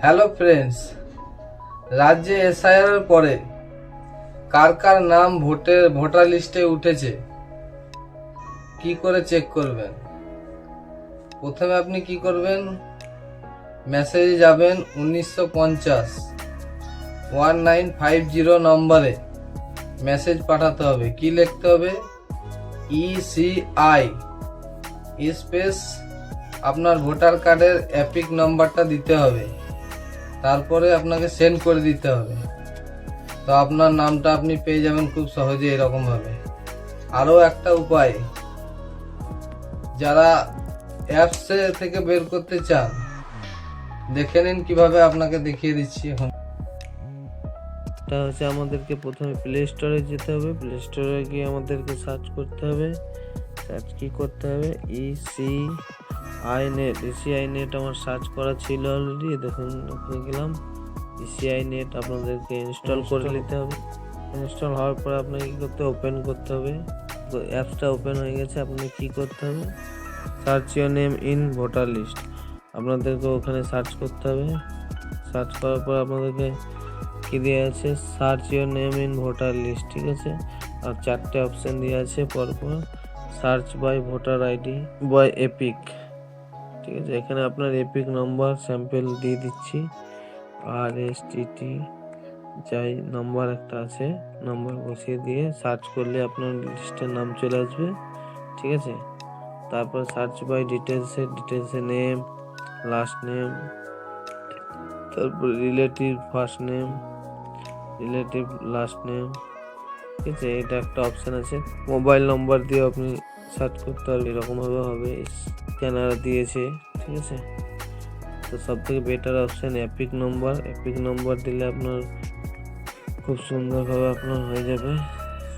Hello friends, রাজ্যে SIR এর পরে কার কার নাম ভোটার লিস্টে উঠেছে কি করে চেক করবেন? প্রথমে আপনি কি করবেন, মেসেজে যাবেন 1950 নম্বরে মেসেজ পাঠাতে হবে। কি লিখতে হবে? ECI স্পেস আপনার ভোটার কার্ডের এপিক নাম্বারটা দিতে হবে, তারপরে আপনাকে সেন্ড করে দিতে হবে। তো আপনার নামটা আপনি পেয়ে যাবেন খুব সহজে এরকম ভাবে। আরও একটা উপায়, যারা অ্যাপস থেকে বের করতে চান দেখে নিন কিভাবে, আপনাকে দেখিয়ে দিচ্ছি এখন। এটা হচ্ছে আমাদেরকে প্রথমে প্লে স্টোরে যেতে হবে। প্লে স্টোরে গিয়ে আমাদেরকে সার্চ করতে হবে। কি করতে হবে? ECI নেট আমার সার্চ করা ছিল অলরেডি। দেখুন ওখানে গেলাম, ECI নেট আপনাদেরকে ইনস্টল করে নিতে হবে। ইনস্টল হওয়ার পরে আপনাকে কি করতে হবে? ওপেন করতে হবে। তো অ্যাপসটা ওপেন হয়ে গেছে। আপনি কি করতে হবে? Search your name in voter list, আপনাদেরকে ওখানে সার্চ করতে হবে। সার্চ করার পর আপনাদেরকে কি দেওয়া আছে? Search your name in voter list, ঠিক আছে। আর 4টে অপশন দেওয়া আছে পরপর। Search by voter ID by EPIC, ঠিক আছে। এখানে আপনার এপিক নাম্বার স্যাম্পল দিয়ে দিচ্ছি, RSTT যাই নাম্বার একটা আছে, নাম্বার বসিয়ে দিয়ে সার্চ করলে আপনার লিস্টের নাম চলে আসবে, ঠিক আছে। তারপর সার্চ বাই ডিটেলসে নেম, লাস্ট নেম, তারপর relative first name, relative last name, ঠিক আছে। এটা একটা অপশান আছে। মোবাইল নম্বর দিয়ে আপনি সার্চ করতে পারবেন, এরকমভাবে হবে। স্ক্যানার দিয়েছে, ঠিক আছে। তো সব থেকে বেটার অপশান এপিক নম্বর দিলে আপনার খুব সুন্দরভাবে আপনার হয়ে যাবে।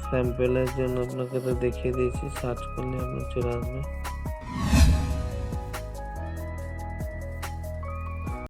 স্যাম্পেলের জন্য আপনাকে তো দেখিয়ে দিয়েছি, সার্চ করলে আপনার চলে আসবে।